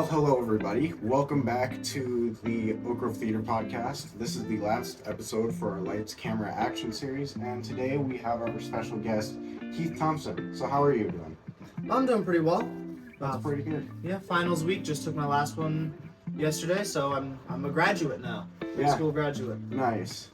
Well, hello everybody. Welcome back to the Oak Grove Theater Podcast. This is the last episode for our Lights, Camera, Action series, and today we have our special guest, Heath Thomsen. So how are you doing? I'm doing pretty well. That's pretty good. Yeah, finals week. Just took my last one yesterday, so I'm a graduate now. High school graduate. Nice.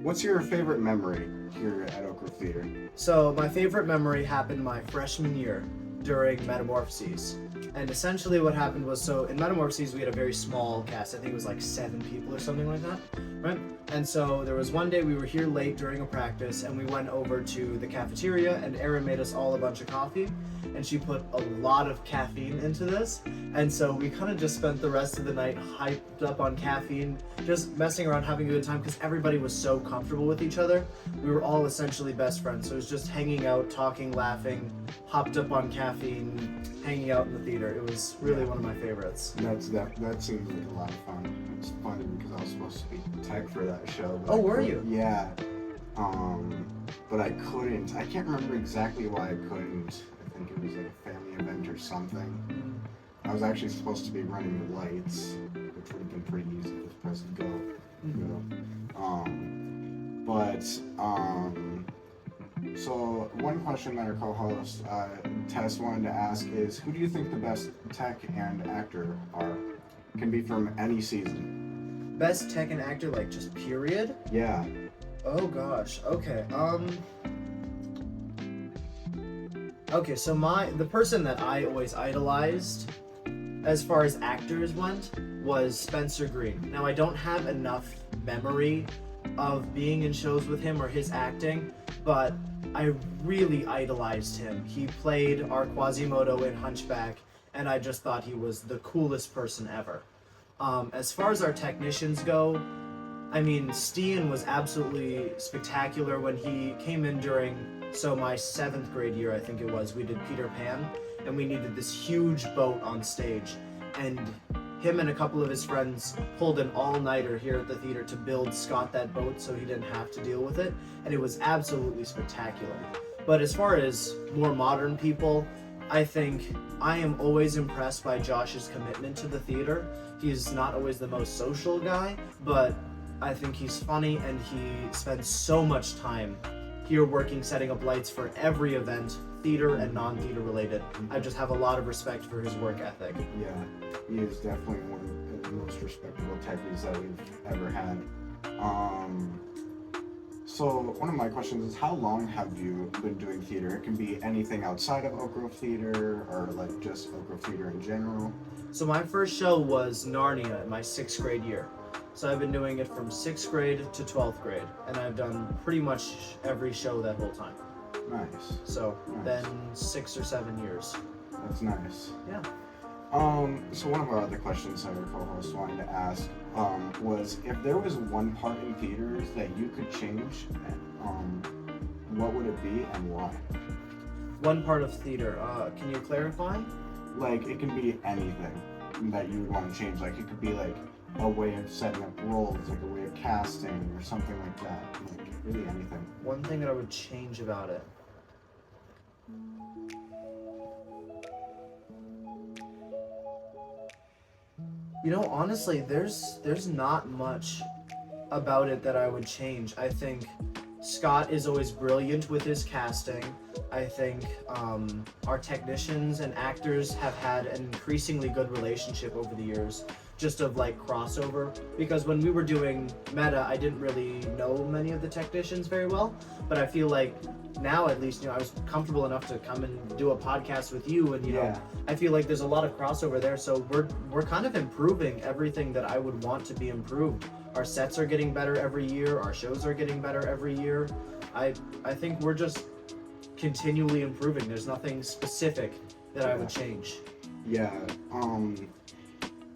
What's your favorite memory here at Oak Grove Theater? So my favorite memory happened my freshman year during Metamorphoses. And essentially what happened was, so in Metamorphoses we had a very small cast. I think it was like 7 people or something like that, right? And so there was one day we were here late during a practice and we went over to the cafeteria and Erin made us all a bunch of coffee and she put a lot of caffeine into this. And so we kind of just spent the rest of the night hyped up on caffeine, just messing around, having a good time because everybody was so comfortable with each other. We were all essentially best friends. So it was just hanging out, talking, laughing, hopped up on caffeine, hanging out in the theater. It was really one of my favorites. That seems like a lot of fun. It's funny because I was supposed to be tech for that show. Oh, were you? Yeah. But I couldn't. I can't remember exactly why I couldn't. I think it was like a family event or something. I was actually supposed to be running the lights, which would have been pretty easy. Just press go. So one question that our co-host Tess wanted to ask is, who do you think the best tech and actor are? Can be from any season. Best tech and actor, like just period? Yeah. Oh gosh. Okay. Okay, so the person that I always idolized as far as actors went was Spencer Green. Now I don't have enough memory of being in shows with him or his acting, but I really idolized him. He played our Quasimodo in Hunchback, and I just thought he was the coolest person ever. As far as our technicians go, I mean, Stian was absolutely spectacular when he came in during, so my 7th grade year, I think it was, we did Peter Pan, and we needed this huge boat on stage, and him and a couple of his friends pulled an all-nighter here at the theater to build Scott that boat so he didn't have to deal with it, and it was absolutely spectacular. But as far as more modern people, I think I am always impressed by Josh's commitment to the theater. He's not always the most social guy, but I think he's funny and he spends so much time here working, setting up lights for every event, theater and non-theater related. I just have a lot of respect for his work ethic. Yeah, he is definitely one of the most respectable techies that we've ever had. So one of my questions is, how long have you been doing theater? It can be anything outside of Oak Grove Theater or like just Oak Grove Theater in general. So my first show was Narnia in my 6th grade year. So I've been doing it from 6th grade to 12th grade, and I've done pretty much every show that whole time. Nice. So then 6 or 7 years. That's nice. Yeah. So one of our other questions that our co-host wanted to ask was, if there was one part in theaters that you could change, what would it be and why? One part of theater. Can you clarify? Like, it can be anything that you would want to change. Like, it could be like a way of setting up roles, like a way of casting or something like that. Like, really anything. One thing that I would change about it. You know, honestly, there's not much about it that I would change. I think Scott is always brilliant with his casting. I think our technicians and actors have had an increasingly good relationship over the years, just of like crossover, because when we were doing Meta, I didn't really know many of the technicians very well, but I feel like now at least, I was comfortable enough to come and do a podcast with you, and you know, I feel like there's a lot of crossover there, so we're kind of improving everything that I would want to be improved. Our sets are getting better every year, our shows are getting better every year. I think we're just continually improving. There's nothing specific that I would change. Yeah.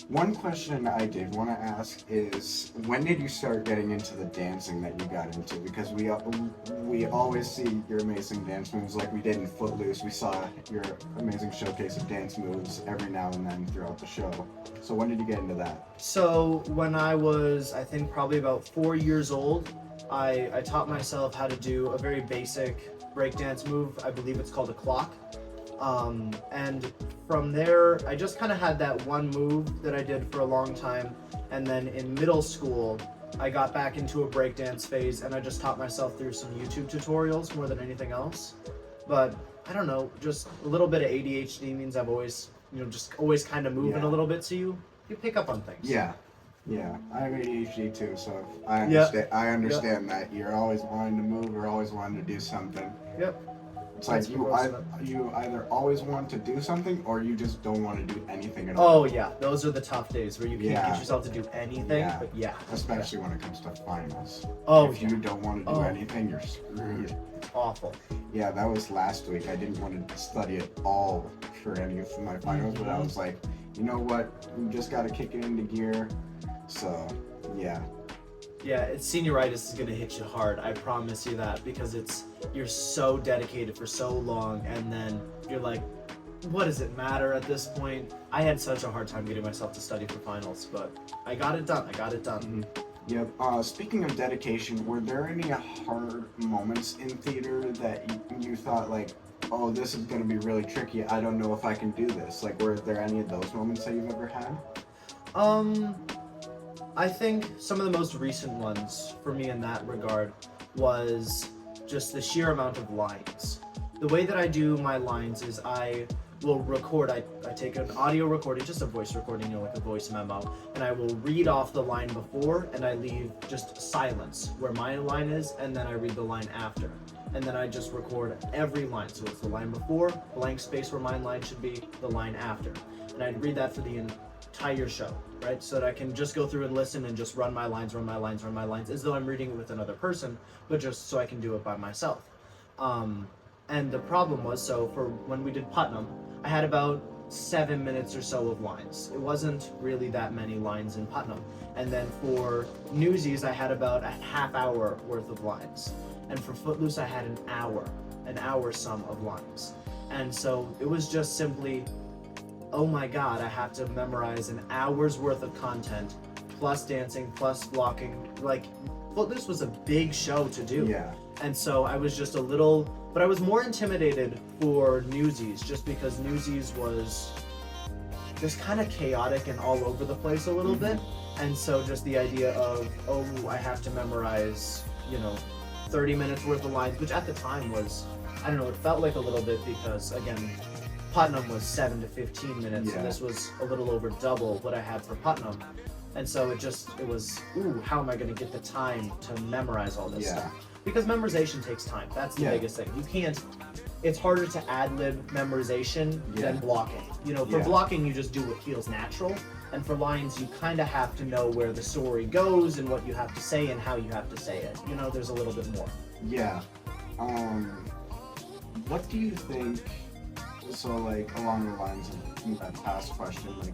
One question I did want to ask is, when did you start getting into the dancing that you got into? Because we always see your amazing dance moves, like we did in Footloose. We saw your amazing showcase of dance moves every now and then throughout the show. So when did you get into that? So when I was, I think, probably about 4 years old, I taught myself how to do a very basic breakdance move. I believe it's called a clock. And from there, I just kind of had that one move that I did for a long time. And then in middle school, I got back into a breakdance phase, and I just taught myself through some YouTube tutorials more than anything else. But I don't know, just a little bit of ADHD means I've always, just always kind of moving a little bit, so you pick up on things. Yeah. Yeah, I have ADHD too, so I understand that you're always wanting to move or always wanting to do something. Yep. It's like you either always want to do something or you just don't want to do anything at all. Oh yeah, those are the tough days where you can't get yourself to do anything. Yeah. But yeah, especially when it comes to finals. Oh, if you don't want to do anything, you're screwed. Awful. Yeah, that was last week. I didn't want to study at all for any of my finals, but I was like, you know what? We just got to kick it into gear. So, yeah. Yeah, senioritis is gonna hit you hard. I promise you that, because you're so dedicated for so long, and then you're like, what does it matter at this point? I had such a hard time getting myself to study for finals, but I got it done. Mm-hmm. Yep. Speaking of dedication, were there any hard moments in theater that you thought like, oh, this is gonna be really tricky. I don't know if I can do this. Like, were there any of those moments that you've ever had? I think some of the most recent ones for me in that regard was just the sheer amount of lines. The way that I do my lines is I will record, I take an audio recording, just a voice recording, like a voice memo, and I will read off the line before, and I leave just silence where my line is, and then I read the line after. And then I just record every line. So it's the line before, blank space where my line should be, the line after. And I'd read that for the entire show, right? So that I can just go through and listen and just run my lines, as though I'm reading it with another person, but just so I can do it by myself. And the problem was, so for when we did Putnam, I had about 7 minutes or so of lines. It wasn't really that many lines in Putnam. And then for Newsies, I had about a half hour worth of lines. And for Footloose, I had an hour sum of lines. And so it was just simply, oh my god, I have to memorize an hour's worth of content, plus dancing, plus blocking. Like, Footloose was a big show to do. Yeah. And so I was just but I was more intimidated for Newsies, just because Newsies was just kind of chaotic and all over the place a little bit. And so just the idea of, oh, I have to memorize, 30 minutes worth of lines, which at the time was, I don't know, it felt like a little bit because, again, Putnam was 7 to 15 minutes, and this was a little over double what I had for Putnam. And so it was, how am I going to get the time to memorize all this stuff? Because memorization takes time. That's the biggest thing. It's harder to ad-lib memorization than blocking. For blocking, you just do what feels natural. And for lines, you kind of have to know where the story goes and what you have to say and how you have to say it. There's a little bit more. Yeah. What do you think, so like along the lines of that past question, like,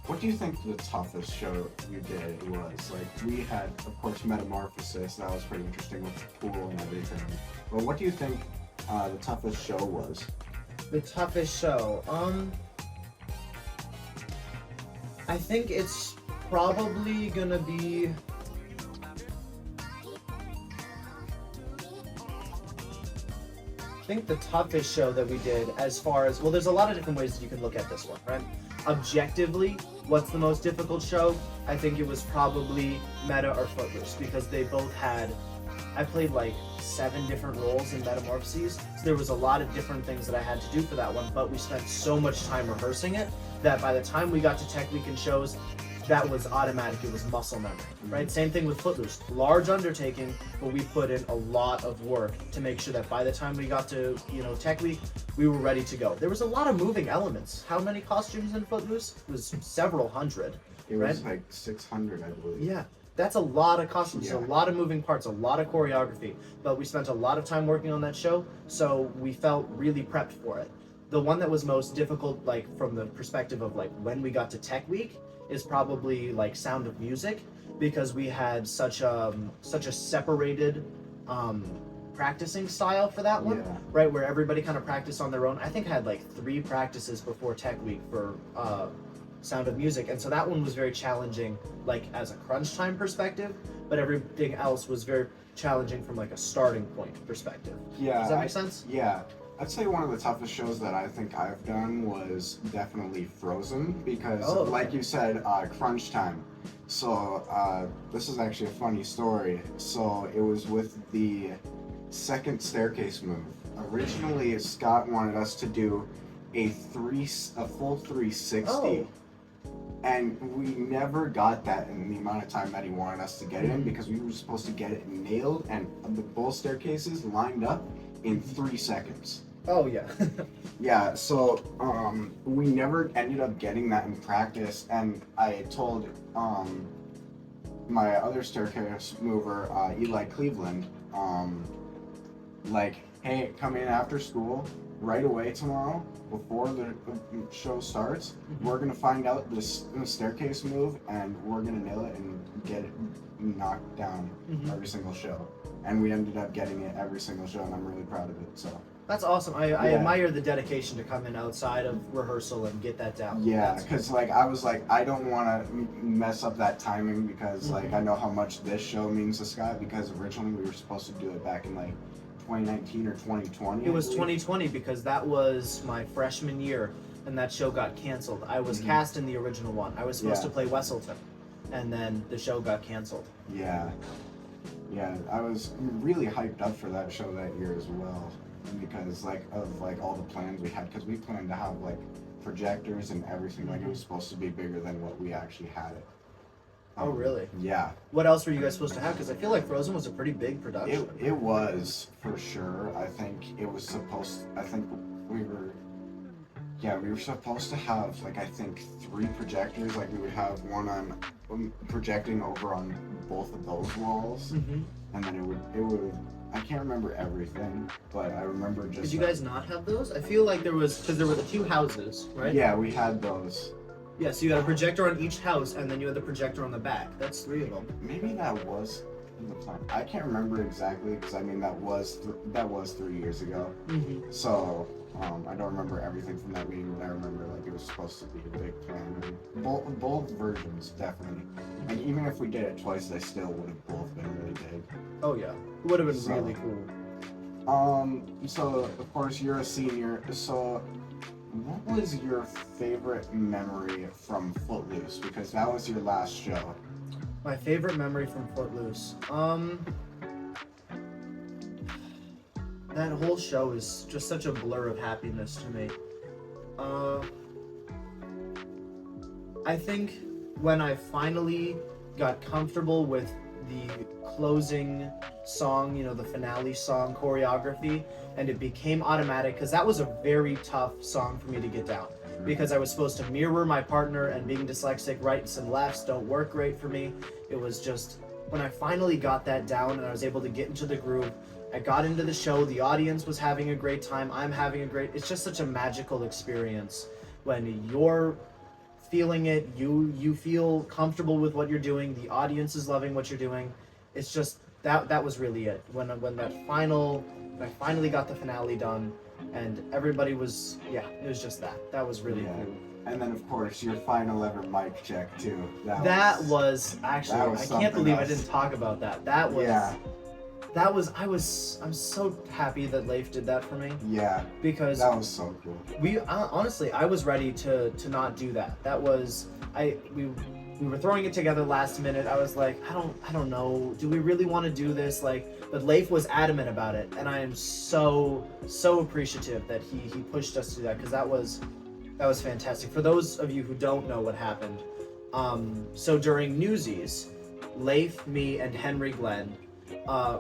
what do you think the toughest show you did was? Like, we had, of course, Metamorphosis. That was pretty interesting with the pool and everything. But what do you think the toughest show was? The toughest show? I think it's probably gonna be... I think the toughest show that we did, as far as, well, there's a lot of different ways that you can look at this one, right? Objectively, what's the most difficult show? I think it was probably Meta or Footloose, because they both had, I played like 7 different roles in Metamorphoses, so there was a lot of different things that I had to do for that one, but we spent so much time rehearsing it that by the time we got to Tech Week and shows, that was automatic. It was muscle memory, right? Same thing with Footloose. Large undertaking, but we put in a lot of work to make sure that by the time we got to, Tech Week, we were ready to go. There was a lot of moving elements. How many costumes in Footloose? It was several hundred. It was like 600, I believe. Yeah. That's a lot of costumes, a lot of moving parts, a lot of choreography. But we spent a lot of time working on that show, so we felt really prepped for it. The one that was most difficult, like from the perspective of like when we got to Tech Week, is probably like Sound of Music, because we had such a separated practicing style for that one, right? Where everybody kind of practiced on their own. I think I had like 3 practices before Tech Week for Sound of Music, and so that one was very challenging, like as a crunch time perspective, but everything else was very challenging from like a starting point perspective. Yeah. Does that make sense? Yeah. I'd say one of the toughest shows that I think I've done was definitely Frozen because, Oh, like you said, crunch time. So this is actually a funny story. So it was with the second staircase move. Originally, Scott wanted us to do a full 360. Oh. And we never got that in the amount of time that he wanted us to get it in because we were supposed to get it nailed and the both staircases lined up in 3 seconds. Oh yeah. Yeah, so we never ended up getting that in practice, and I told my other staircase mover, Eli Cleveland, like, hey, come in after school right away tomorrow before the show starts. We're gonna find out this staircase move and we're gonna nail it and get it knocked down every single show. And we ended up getting it every single show, and I'm really proud of it. So That's awesome. I admire the dedication to come in outside of rehearsal and get that down. yeah, because like I was like, I don't want to mess up that timing because like I know how much this show means to Scott, because originally we were supposed to do it back in like 2019 or 2020. It was 2020 because that was my freshman year, and that show got canceled. I was cast in the original one. I was supposed to play Wesselton, and then the show got canceled. Yeah, I was really hyped up for that show that year as well, because like of like all the plans we had, because we planned to have like projectors and everything. Like it was supposed to be bigger than what we actually had it. Oh really? Yeah. What else were you guys supposed to have? Because I feel like Frozen was a pretty big production. It was for sure. I think it was supposed. I think we were. Yeah, we were supposed to have like I think 3 projectors. Like we would have one on projecting over on both of those walls, and then it would. I can't remember everything, but I remember just. Did you guys not have those? I feel like there was, because there were the 2 houses, right? Yeah, we had those. Yeah, so you had a projector on each house, and then you had the projector on the back. That's 3 of them. Maybe that was in the plan. I can't remember exactly because I mean that was 3 years ago. So I don't remember everything from that meeting, but I remember like it was supposed to be a big plan. And both versions definitely. And even if we did it twice, they still would have both been really big. Oh yeah, it would have been really cool. So of course you're a senior. So what was your favorite memory from Footloose? Because that was your last show. My favorite memory from Footloose. That whole show is just such a blur of happiness to me. I think when I finally got comfortable with the closing song, you know, the finale song choreography, and it became automatic, because that was a very tough song for me to get down, because I was supposed to mirror my partner, and being dyslexic, rights and lefts don't work great for me. It was just, when I finally got that down and I was able to get into the groove, I got into the show, the audience was having a great time, I'm having a great, it's just such a magical experience when you're feeling it, you feel comfortable with what you're doing, the audience is loving what you're doing. It's just, that was really it. When I finally got the finale done, and everybody was, it was just that. That was really cool. And then of course your final ever mic check too. That was actually, I can't believe I didn't talk about that. That was, I'm so happy that Leif did that for me. Yeah. Because that was so cool. Honestly, I was ready to not do that. That was, we were throwing it together last minute. I was like, I don't know. Do we really want to do this? But Leif was adamant about it, and I am so appreciative that he pushed us to that, because that was fantastic. For those of you who don't know what happened, so during Newsies, Leif, me, and Henry Glenn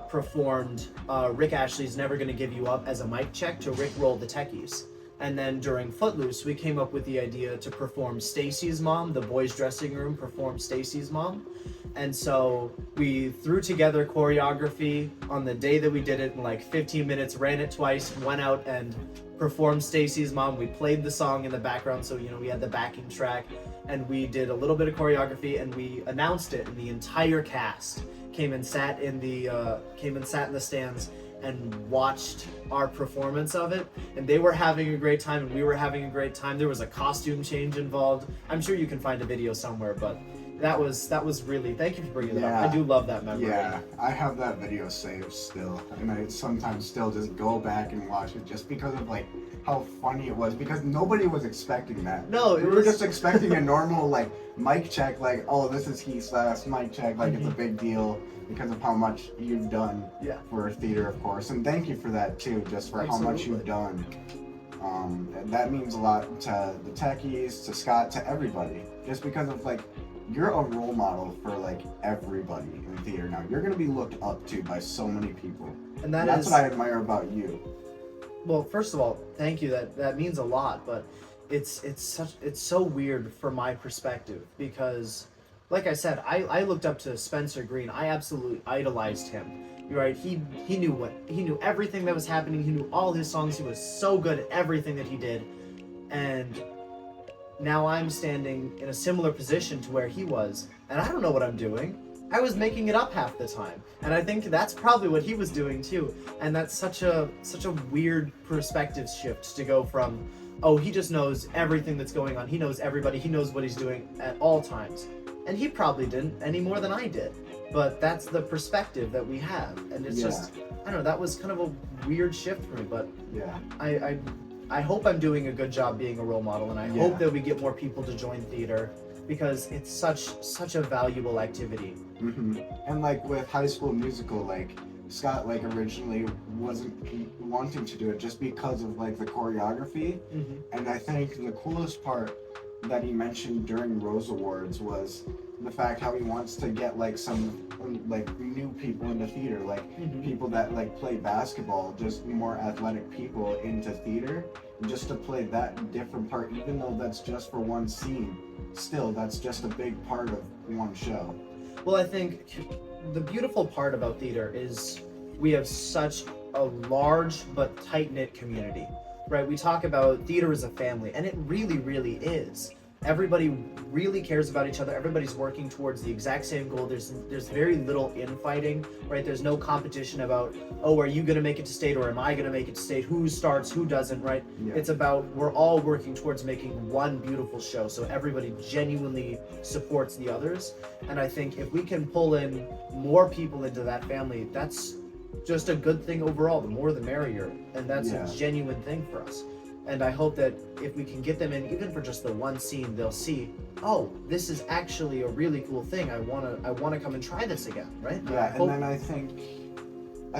performed Rick Ashley's Never Gonna Give You Up as a mic check to Rick Roll the Techies. And then during Footloose, we came up with the idea to perform Stacy's mom. The boys' dressing room performed Stacy's mom. And so we threw together choreography on the day that we did it in like 15 minutes, ran it twice, went out and performed Stacy's mom. We played the song in the background, so you know we had the backing track, and we did a little bit of choreography, and we announced it, and the entire cast came and sat in the stands and watched our performance of it, and they were having a great time and we were having a great time. There was a costume change involved. I'm sure you can find a video somewhere, but that was really, thank you for bringing that Yeah. up. I do love that memory. Yeah, I have that video saved still, and I sometimes still just go back and watch it just because of like how funny it was. Because nobody was expecting that. No, we it were was just expecting a normal like mic check, like, oh, this is Heath's last mic check, like it's a big deal because of how much you've done Yeah. for theater, of course, and thank you for that too, just for how much you've done. And that means a lot to the techies, to Scott, to everybody, just because of like. You're a role model for like everybody in theater now. You're gonna be looked up to by so many people. And that's what I admire about you. Well, first of all, thank you. That means a lot, but it's so weird from my perspective because, like I said, I looked up to Spencer Green. I absolutely idolized him. You're right. He knew everything that was happening. He knew all his songs. He was so good at everything that he did, and now I'm standing in a similar position to where he was, and I don't know what I'm doing. I was making it up half the time, and I think that's probably what he was doing too. And that's such a weird perspective shift to go from, oh, he just knows everything that's going on. He knows everybody. He knows what he's doing at all times, and he probably didn't any more than I did. But that's the perspective that we have, and it's just, I don't know. That was kind of a weird shift for me, but yeah, I hope I'm doing a good job being a role model, and I hope that we get more people to join theater because it's such a valuable activity. Mm-hmm. And like with High School Musical, like Scott like originally wasn't wanting to do it just because of like the choreography. Mm-hmm. And I think the coolest part that he mentioned during Rose Awards was the fact how he wants to get like some like new people into theater, like people that like play basketball, just more athletic people into theater, just to play that different part, even though that's just for one scene. Still, that's just a big part of one show. Well, I think the beautiful part about theater is we have such a large but tight-knit community, right? We talk about theater as a family, and it really, really is. Everybody really cares about each other. Everybody's working towards the exact same goal. There's very little infighting, right? There's no competition about, oh, are you going to make it to state or am I going to make it to state? Who starts, who doesn't, right? Yeah. It's about we're all working towards making one beautiful show. So everybody genuinely supports the others. And I think if we can pull in more people into that family, that's just a good thing overall. The more the merrier. And that's a genuine thing for us. And I hope that if we can get them in, even for just the one scene, they'll see, oh, this is actually a really cool thing. I wanna come and try this again, right? Yeah, and then I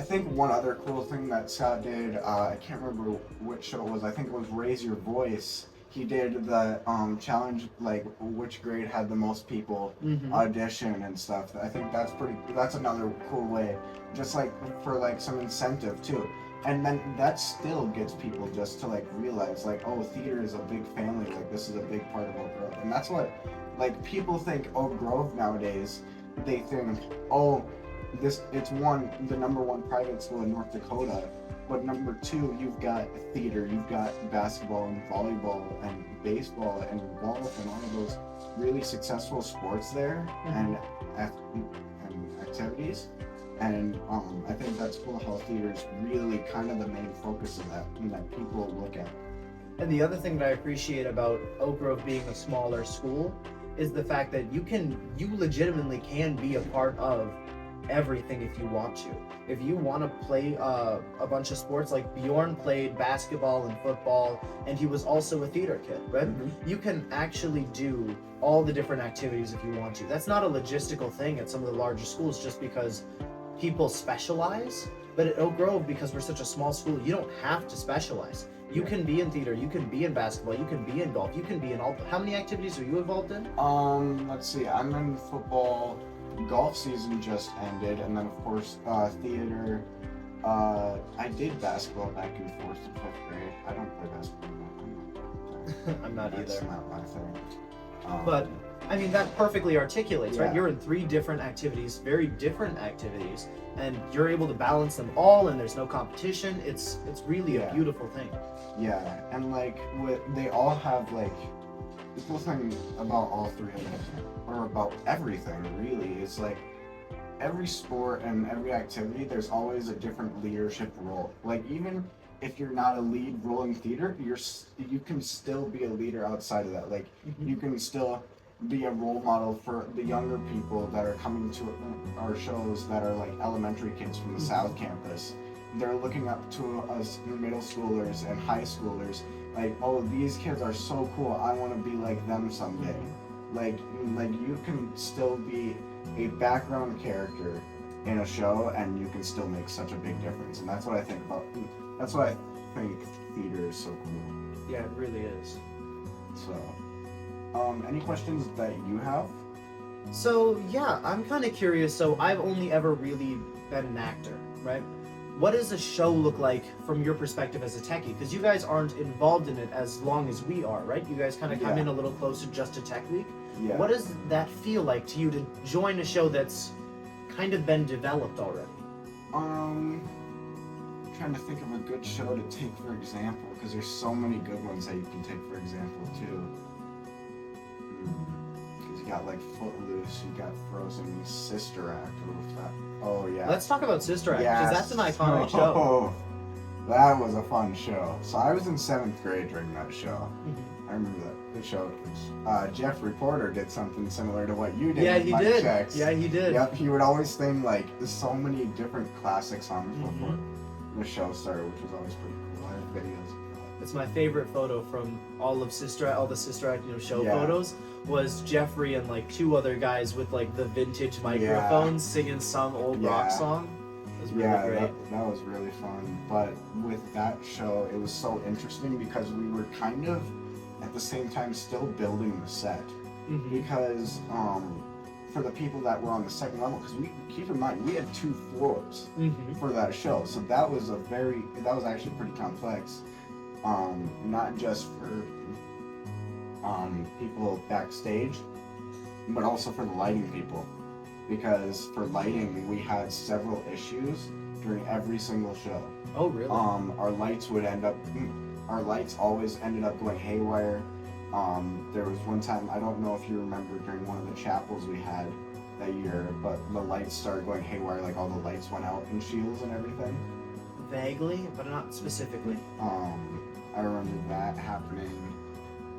think one other cool thing that Scott did, I can't remember which show it was. I think it was Raise Your Voice. He did the challenge, like which grade had the most people audition and stuff. I think that's another cool way, just like for like some incentive too. And then that still gets people just to like realize like, oh, theater is a big family, like this is a big part of Oak Grove. And that's what like people think Oak Grove nowadays. They think, oh, it's the number one private school in North Dakota, but number two, you've got theater, you've got basketball and volleyball and baseball and golf and all of those really successful sports there and activities. And I think that's cool how theater is really kind of the main focus of that, and that people look at. And the other thing that I appreciate about Oak Grove being a smaller school is the fact that you legitimately can be a part of everything if you want to. If you want to play a bunch of sports, like Bjorn played basketball and football, and he was also a theater kid, right? You can actually do all the different activities if you want to. That's not a logistical thing at some of the larger schools just because people specialize, but at Oak Grove, because we're such a small school, you don't have to specialize. You can be in theater, you can be in basketball, you can be in golf, you can be in all. How many activities are you involved in? Let's see, I'm in football. Golf season just ended, and then of course theater. I did basketball back in 4th and 5th grade. I don't play basketball anymore. I'm not That's either. not my thing. But I mean, that perfectly articulates, right? Yeah. You're in 3 different activities, very different activities, and you're able to balance them all, and there's no competition. It's really a beautiful thing. Yeah, and like they all have like the cool thing about all 3 of them, or about everything really, is like every sport and every activity, there's always a different leadership role. Like even if you're not a lead role in theater, you can still be a leader outside of that. Like you can still, be a role model for the younger people that are coming to our shows that are like elementary kids from the South Campus. They're looking up to us middle schoolers and high schoolers, like, oh, these kids are so cool, I want to be like them someday. Like you can still be a background character in a show and you can still make such a big difference. And that's what I think theater is so cool. Yeah, it really is. So, any questions that you have? So yeah, I'm kind of curious. So I've only ever really been an actor, right? What does a show look like from your perspective as a techie? Because you guys aren't involved in it as long as we are, right? You guys kind of come in a little closer just to Tech Week. Yeah. What does that feel like to you to join a show that's kind of been developed already? Trying to think of a good show to take for example, because there's so many good ones that you can take for example too. Because you got like Footloose, you got Frozen, Sister Act. Oh yeah. Let's talk about Sister Act, because that's an iconic show. Oh, that was a fun show. So I was in 7th grade during that show. I remember that the show. Jeffrey Porter did something similar to what you did. Yeah, with he Mike did. Checks. Yeah, he did. Yep, he would always sing like so many different classic songs before the show started, which was always pretty cool. I have videos. It's my favorite photo from all the Sister Act, show Yeah. photos, was Jeffrey and like 2 other guys with like the vintage microphones singing some old rock song. It was really great. That was really fun. But with that show, it was so interesting because we were kind of at the same time still building the set. Because for the people that were on the second level, because we keep in mind we had 2 floors for that show, so that was actually pretty complex. Not just for people backstage, but also for the lighting people, because for lighting we had several issues during every single show. Oh really? Our lights always ended up going haywire. There was one time, I don't know if you remember, during one of the chapels we had that year, but the lights started going haywire, like all the lights went out in shields and everything. Vaguely, but not specifically. I remember that happening,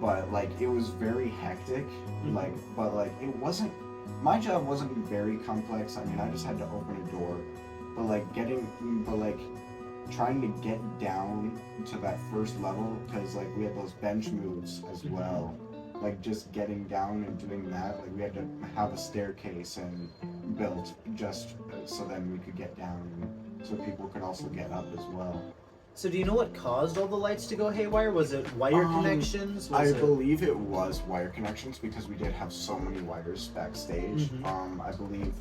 but like it was very hectic. It wasn't. My job wasn't very complex. I mean, I just had to open a door, but trying to get down to that first level, because like we had those bench moves as well. Like just getting down and doing that, like we had to have a staircase and built just so then we could get down, and so people could also get up as well. So do you know what caused all the lights to go haywire? Was it wire connections? I believe it was wire connections, because we did have so many wires backstage. I believe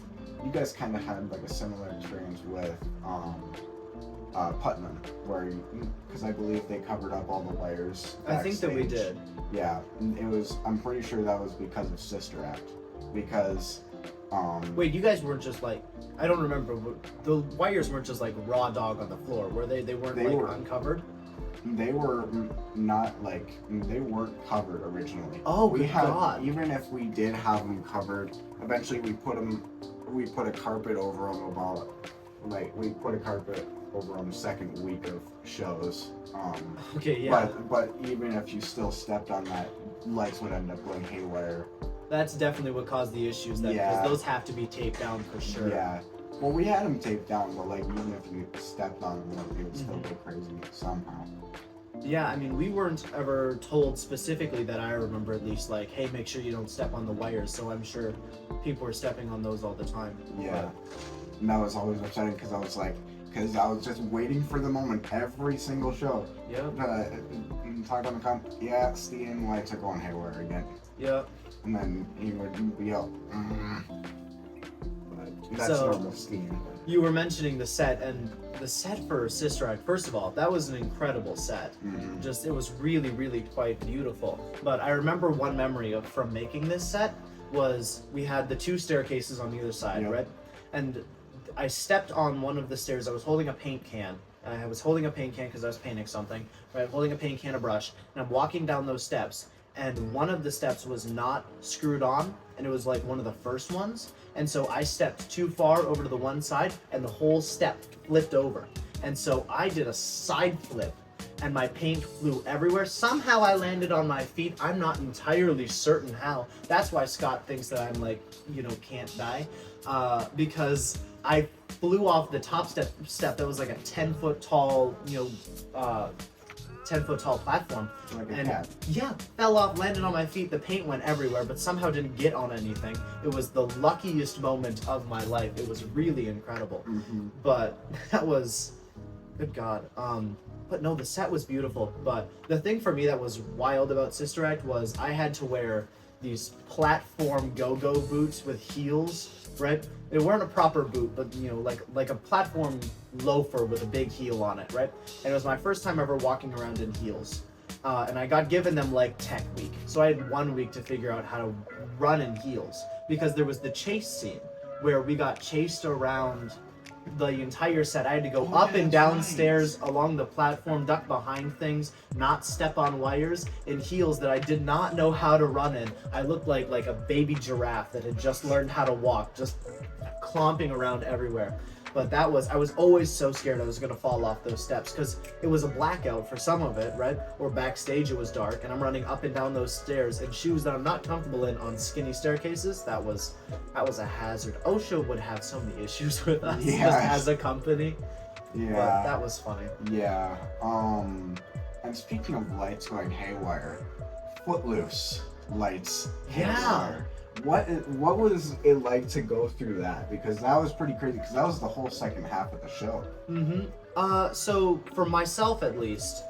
you guys kind of had like a similar experience with Putnam, because I believe they covered up all the wires backstage. I think that we did. Yeah, it was. I'm pretty sure that was because of Sister Act, because. Wait, you guys weren't just like, I don't remember. The wires weren't just like raw dog on the floor, were they? They weren't uncovered. They were not like, they weren't covered originally. Oh, God. Even if we did have them covered, eventually we put a carpet over them about, we put a carpet over them the second week of shows. Okay, yeah. But even if you still stepped on that, lights would end up going haywire. That's definitely what caused the issues then, because those have to be taped down for sure. Yeah. Well, we had them taped down, but even if you stepped on them, it would still go crazy somehow. Yeah, I mean, we weren't ever told specifically, that I remember at least, like, hey, make sure you don't step on the wires, so I'm sure people were stepping on those all the time. Yeah. And that was always upsetting, because I was just waiting for the moment every single show. Yep. Talk on the comp, Steam lights are going haywire again. Yep. And then he would be up. But that's normal Steam. You were mentioning the set, and the set for Sister Act, first of all, that was an incredible set. It was really, really quite beautiful. But I remember one memory from making this set was we had the 2 staircases on either side, right? And I stepped on one of the stairs. I was holding a paint can. I was holding a paint can because I was painting something, right? Holding a paint can, a brush, and I'm walking down those steps, and one of the steps was not screwed on, and it was like one of the first ones, and so I stepped too far over to the one side, and the whole step flipped over, and so I did a side flip and my paint flew everywhere. Somehow I landed on my feet. I'm not entirely certain how. That's why Scott thinks that I'm like, can't die. Because I flew off the top step that was like a 10-foot tall, 10-foot tall platform. Like a and cat. yeah, fell off, landed on my feet. The paint went everywhere, but somehow didn't get on anything. It was the luckiest moment of my life. It was really incredible. Mm-hmm. But that was, good God. But no, the set was beautiful. But the thing for me that was wild about Sister Act was I had to wear these platform go-go boots with heels, right? They weren't a proper boot, but like a platform loafer with a big heel on it, right? And it was my first time ever walking around in heels. And I got given them like tech week. So I had 1 week to figure out how to run in heels, because there was the chase scene where we got chased around the entire set. I had to go up and down stairs along the platform, duck behind things, not step on wires in heels that I did not know how to run in. I looked like a baby giraffe that had just learned how to walk, just clomping around everywhere. But I was always so scared I was gonna fall off those steps, because it was a blackout for some of it, right? Or backstage it was dark, and I'm running up and down those stairs in shoes that I'm not comfortable in on skinny staircases. That was a hazard. OSHA would have so many issues with us just as a company. Yeah. But that was funny. Yeah. And speaking of lights going haywire, Footloose lights haywire. What was it like to go through that? Because that was pretty crazy, because that was the whole second half of the show. So for myself at least,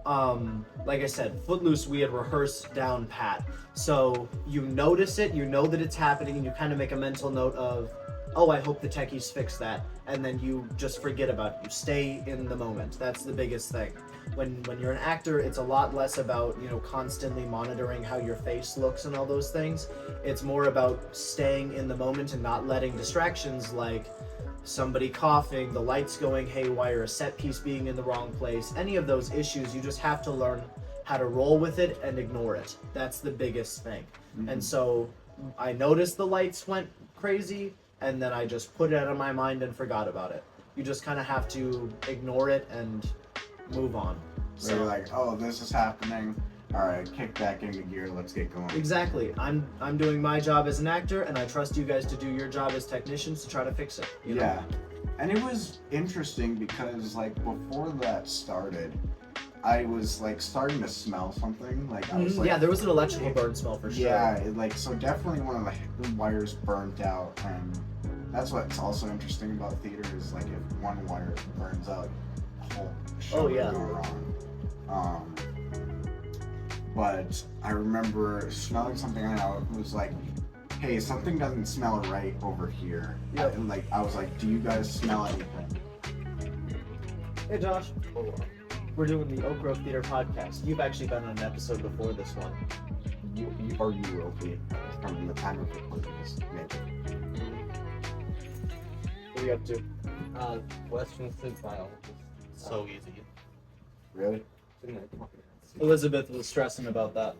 like I said, Footloose we had rehearsed down pat. So you notice it, you know that it's happening, and you kind of make a mental note of, oh, I hope the techies fix that, and then you just forget about it. You stay in the moment. That's the biggest thing. When you're an actor, it's a lot less about, constantly monitoring how your face looks and all those things. It's more about staying in the moment and not letting distractions like somebody coughing, the lights going haywire, a set piece being in the wrong place, any of those issues. You just have to learn how to roll with it and ignore it. That's the biggest thing. Mm-hmm. And so I noticed the lights went crazy, and then I just put it out of my mind and forgot about it. You just kind of have to ignore it and move on. So you're like, oh, this is happening. All right, kick back into gear. Let's get going. Exactly. I'm doing my job as an actor, and I trust you guys to do your job as technicians to try to fix it. You know? Yeah, and it was interesting because like before that started, I was like starting to smell something. Like I was like, yeah, there was an electrical burn smell for sure. Yeah, so definitely one of the wires burnt out, and that's what's also interesting about theater is like if one wire burns out, the whole show would go wrong. But I remember smelling something out. It was like, hey, something doesn't smell right over here. Yep. And like I was like, do you guys smell anything? Hey Josh. We're doing the Oak Grove Theater podcast. You've actually been on an episode before this one. You will be from the time of recording this, maybe. What are you up to? Western Synth Biology. So easy. Really? Elizabeth was stressing about that.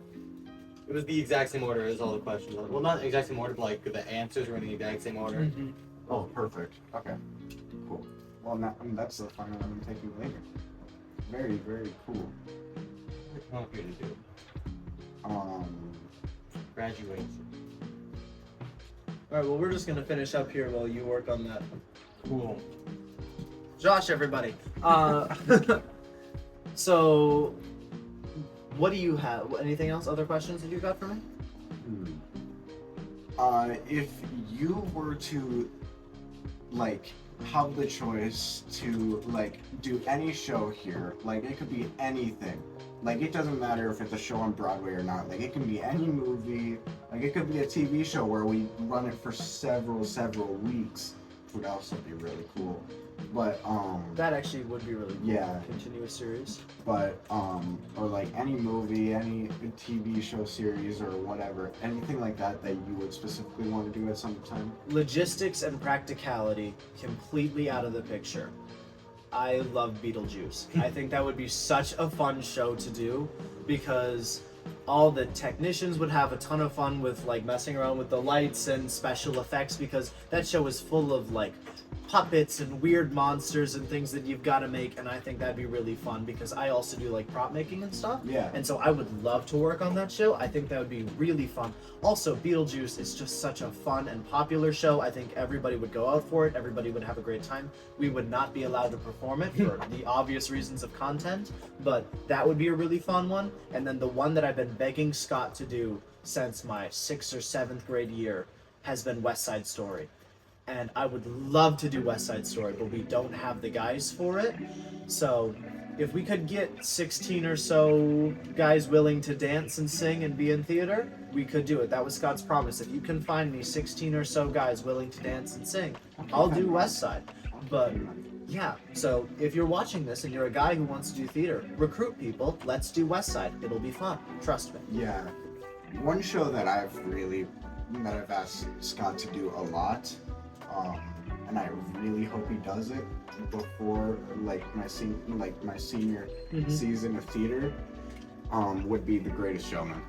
It was the exact same order as all the questions. Well, not the exact same order, but like the answers were in the exact same order. Mm-hmm. Oh, perfect. Okay. Cool. Well, that's the final one I'm taking later. Very, very cool. What do you want me to do? Graduation. Alright, well, we're just gonna finish up here while you work on that. Cool. Josh, everybody. So, what do you have? Anything else? Other questions that you got for me? If you were to, like, have the choice to, like, do any show here, like, it could be anything. Like, it doesn't matter if it's a show on Broadway or not. Like, it can be any movie. Like, it could be a TV show where we run it for several weeks. Would also be really cool. But, That actually would be really cool. Yeah. Continuous series. But, or like any movie, any TV show series or whatever, anything like that that you would specifically want to do at some time? Logistics and practicality completely out of the picture. I love Beetlejuice. I think that would be such a fun show to do because all the technicians would have a ton of fun with like messing around with the lights and special effects because that show is full of like puppets and weird monsters and things that you've got to make, and I think that'd be really fun because I also do like prop making and stuff. Yeah. And so I would love to work on that show. I think that would be really fun. Also, Beetlejuice is just such a fun and popular show. I think everybody would go out for it. Everybody would have a great time. We would not be allowed to perform it for the obvious reasons of content, but that would be a really fun one. And then the one that I've been begging Scott to do since my 6th or 7th grade year has been West Side Story. And I would love to do West Side Story, but we don't have the guys for it. So if we could get 16 or so guys willing to dance and sing and be in theater, we could do it. That was Scott's promise. If you can find me 16 or so guys willing to dance and sing, I'll do West Side. But yeah, so if you're watching this and you're a guy who wants to do theater, recruit people. Let's do West Side. It'll be fun. Trust me. Yeah. One show that I've asked Scott to do a lot, and I really hope he does it before like my senior season of theater, would be The Greatest Showman.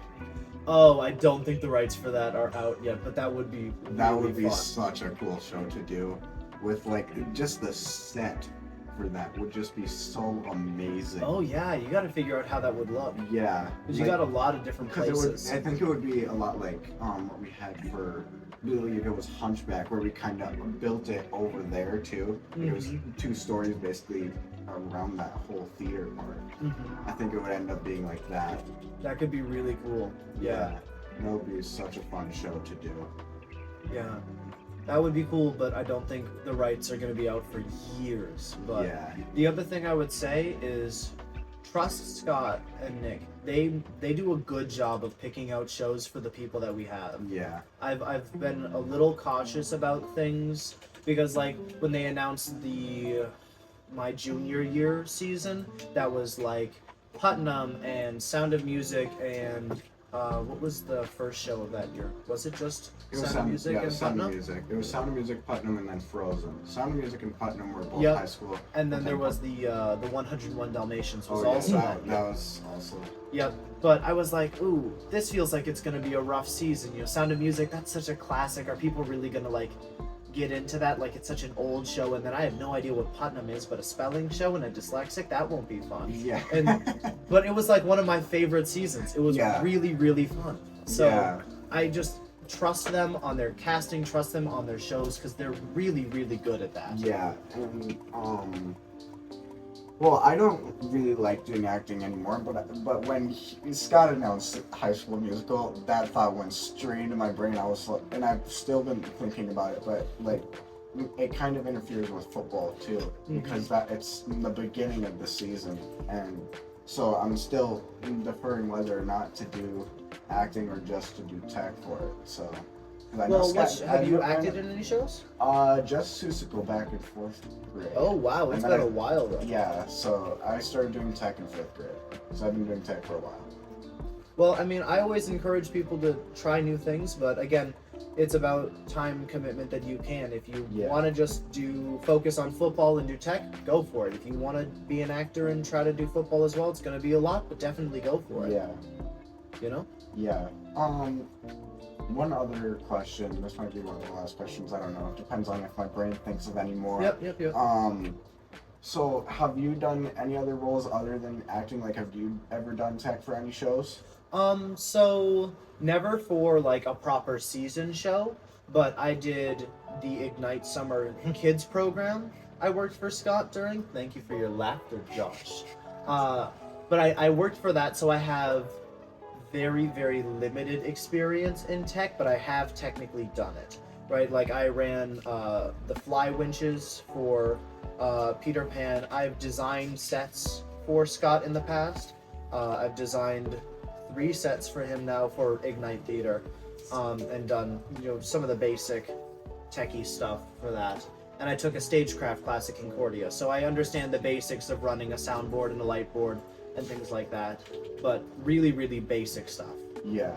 Oh, I don't think the rights for that are out yet, but that would be That really would be fun. such a cool show to do, with like just the set for that would just be so amazing. Oh yeah, you got to figure out how that would look. Yeah, Because you got a lot of different places. I think it would be a lot like what we had for, I believe it was Hunchback, where we kind of built it over there too. It was 2 stories basically around that whole theater part. I think it would end up being like that. That could be really cool. Yeah. That would be such a fun show to do. Yeah. That would be cool, but I don't think the rights are going to be out for years. But Yeah. the other thing I would say is trust Scott and Nick. They do a good job of picking out shows for the people that we have. Yeah. I've been a little cautious about things because like when they announced my junior year season, that was like Putnam and Sound of Music and what was the first show of that year? Was it just Sound of Music and Sound Putnam? of Music. It was Sound of Music, Putnam, and then Frozen. Sound of Music and Putnam were both Yep. high school. And then there was the 101 Dalmatians was Oh, also yeah, that year. that was also. Yep. But I was like, ooh, this feels like it's gonna be a rough season. You know, Sound of Music, that's such a classic. Are people really gonna like get into that? Like it's such an old show, and then I have no idea what Putnam is, but a spelling show and a dyslexic, that won't be fun. Yeah. But it was like one of my favorite seasons. It was Yeah. really, really fun. So Yeah. I just trust them on their casting, trust them on their shows, because they're really, really good at that. Yeah, and well, I don't really like doing acting anymore, but when Scott announced High School Musical, that thought went straight into my brain. I was like, and I've still been thinking about it, but like, it kind of interferes with football too, because it's the beginning of the season, and so I'm still deferring whether or not to do acting or just to do tech for it. So, 'cause I know Well, Scott, have you acted in any shows? Just Susical back in 4th grade. Oh wow, it's And been I- a while though. Yeah, so I started doing tech in 5th grade. So I've been doing tech for a while. Well, I mean, I always encourage people to try new things, but again, it's about time commitment that you can. If you Yeah. want to just focus on football and do tech, go for it. If you want to be an actor and try to do football as well, it's going to be a lot, but definitely go for it. Yeah, You know? yeah. One other question. This might be one of the last questions. I don't know. It depends on if my brain thinks of any more. Yep. So have you done any other roles other than acting? Like, have you ever done tech for any shows? So never for like a proper season show, but I did the Ignite Summer Kids program. I worked for Scott during. Thank you for your laughter, Josh. But I worked for that, so I have very, very limited experience in tech, but I have technically done it. Right? Like I ran the fly winches for Peter Pan. I've designed sets for Scott in the past. I've designed 3 sets for him now for Ignite Theater, and done some of the basic techie stuff for that. And I took a stagecraft class at Concordia, so I understand the basics of running a soundboard and a light board and things like that, but really, really basic stuff. Yeah.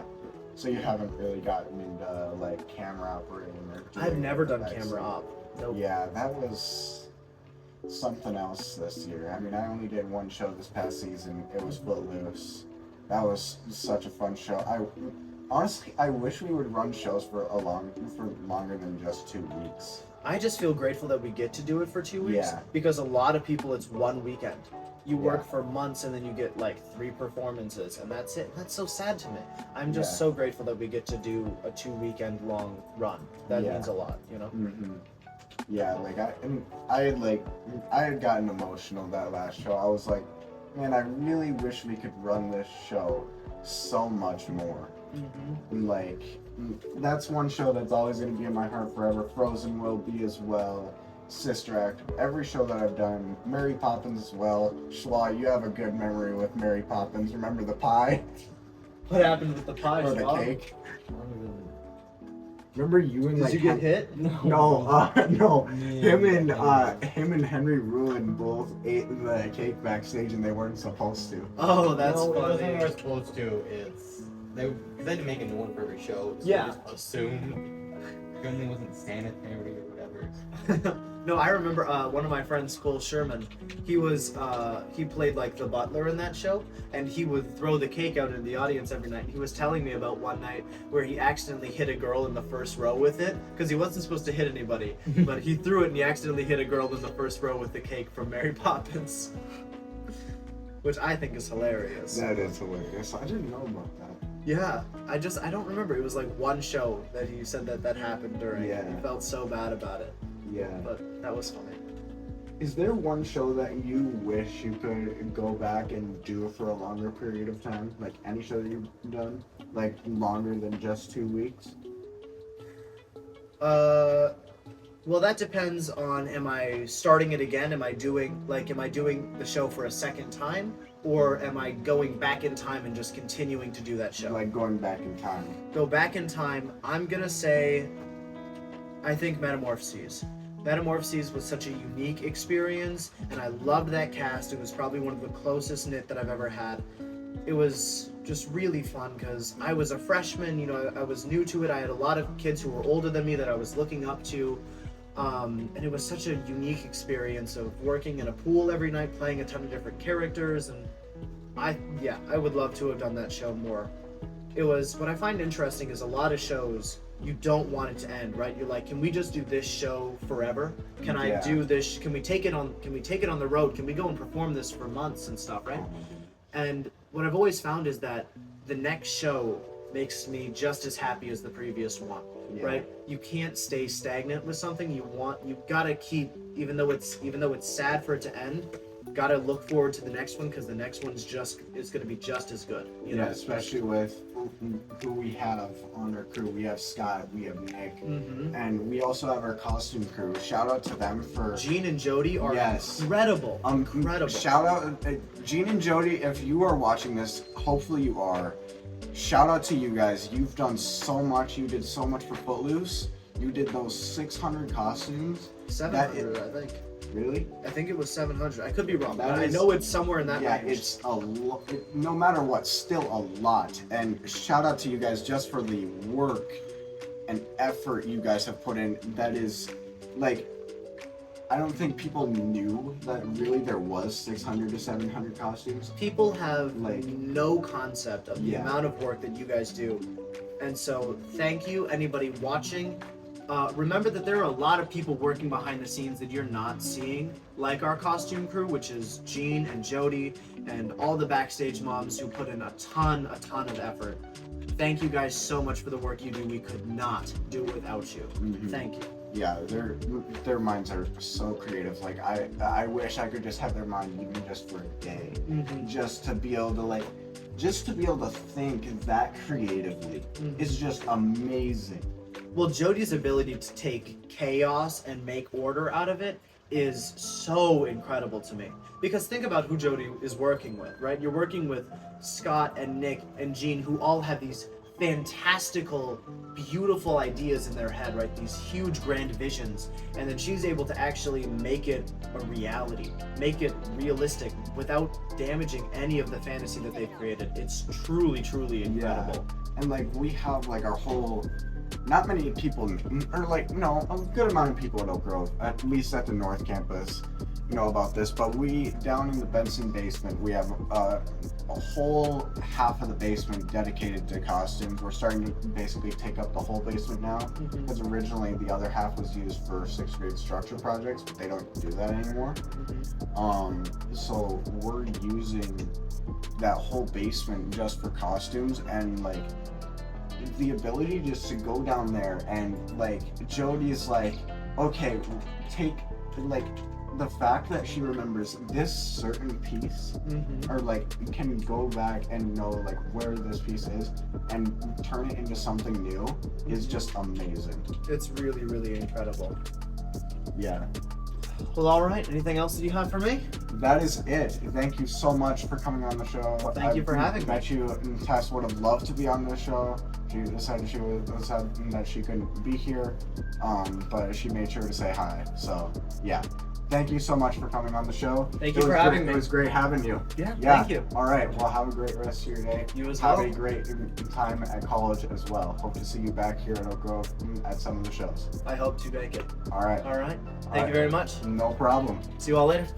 So you haven't really gotten into like camera operating or I've doing never done that camera stuff? op. Nope. Yeah, that was something else this year. I mean, I only did one show this past season. It was Footloose. That was such a fun show. Honestly, I wish we would run shows for longer than just 2 weeks. I just feel grateful that we get to do it for 2 weeks Yeah. because a lot of people it's one weekend. You work Yeah. for months and then you get like 3 performances and that's it. That's so sad to me. I'm just Yeah. so grateful that we get to do a 2 weekend long run. That Yeah. means a lot, you know. Mm-hmm. Yeah, like I had gotten emotional that last show. I was like, man, I really wish we could run this show so much more. Mm-hmm. Like, that's one show that's always going to be in my heart forever. Frozen will be as well. Sister Act, every show that I've done, Mary Poppins as well. Schwa, you have a good memory with Mary Poppins. Remember the pie What happened with the pie? or the Schwab? cake? Remember you and Did like you get hit? no, no. Yeah. Him and Henry Ruin both ate the cake backstage and they weren't supposed to. Oh, that's no, it wasn't funny. what we're supposed to. It's they didn't make a new one for every show. So Yeah. They just assumed filming wasn't sanitary or whatever. No, I remember one of my friends, Cole Sherman. He played like the butler in that show, and he would throw the cake out in the audience every night. He was telling me about one night where he accidentally hit a girl in the first row with it because he wasn't supposed to hit anybody, but he threw it and he accidentally hit a girl in the first row with the cake from Mary Poppins, which I think is hilarious. That is hilarious. I didn't know about that. Yeah, I don't remember. It was like one show that he said that happened during. Yeah. He felt so bad about it, Yeah. but that was funny. Is there one show that you wish you could go back and do for a longer period of time? Like any show that you've done? Like longer than just 2 weeks? Well, that depends on am I starting it again? Am I doing the show for a second time? Or am I going back in time and just continuing to do that show? Like going back in time. Go back in time, I'm gonna say, I think Metamorphoses. Metamorphoses was such a unique experience, and I loved that cast. It was probably one of the closest knit that I've ever had. It was just really fun because I was a freshman, you know, I was new to it. I had a lot of kids who were older than me that I was looking up to. And it was such a unique experience of working in a pool every night, playing a ton of different characters, and I would love to have done that show more. It was, what I find interesting is a lot of shows, you don't want it to end, right? You're like, can we just do this show forever? Can I Yeah. do this? Can we take it on the road? Can we go and perform this for months and stuff, right? And what I've always found is that the next show makes me just as happy as the previous one. Yeah. Right? You can't stay stagnant with something. You've got to keep, even though it's sad for it to end, got to look forward to the next one because the next one's it's going to be just as good. You Yeah, know? especially with who we have on our crew. We have Scott, we have Nick, Mm-hmm. and we also have our costume crew. Shout out to them for Gene and Jody are Yes. incredible. Incredible. Shout out, Gene and Jody, if you are watching this, hopefully you are. Shout out to you guys. You've done so much. You did so much for Footloose. You did those 600 costumes. 700, I think. Really? I think it was 700. I could be wrong, That but is- I know it's somewhere in that Yeah, range. it's a lot. No matter what, still a lot. And shout out to you guys just for the work and effort you guys have put in. That is, like, I don't think people knew that really there was 600 to 700 costumes. People have Like- no concept of the Yeah. amount of work that you guys do. And so thank you, anybody watching. Remember that there are a lot of people working behind the scenes that you're not seeing, like our costume crew, which is Gene and Jody and all the backstage moms who put in a ton of effort. Thank you guys so much for the work you do. We could not do it without you. Mhm. Thank you. Yeah, their minds are so creative. Like I wish I could just have their mind even just for a day, just to be able to think that creatively is just amazing. Well, Jody's ability to take chaos and make order out of it is so incredible to me. Because think about who Jody is working with, right? You're working with Scott and Nick and Gene, who all have these fantastical, beautiful ideas in their head, right? These huge grand visions. And then she's able to actually make it a reality, make it realistic without damaging any of the fantasy that they've created. It's truly, truly incredible. And like we have like our whole not many people, or like, no, a good amount of people at Oak Grove, at least at the North Campus, know about this, but we, down in the Benson basement, we have a whole half of the basement dedicated to costumes. We're starting to basically take up the whole basement now, because originally the other half was used for 6th grade structure projects, but they don't do that anymore. So we're using that whole basement just for costumes, and like the ability just to go down there and like Jody's like, okay, take like the fact that she remembers this certain piece, or like can go back and know like where this piece is and turn it into something new is just amazing. It's really, really incredible. Yeah. Well, all right. Anything else that you have for me? That is it. Thank you so much for coming on the show. Thank you for having me. I bet you Tess would have loved to be on this show. She decided that she couldn't be here, but she made sure to say hi. So, yeah. Thank you so much for coming on the show. Thank you for having me. It was great having you. Yeah, thank you. All right. Well, have a great rest of your day. You as have well. Have a great time at college as well. Hope to see you back here at Oak Grove at some of the shows. I hope to make it. All right. All right. Thank you very much. No problem. See you all later.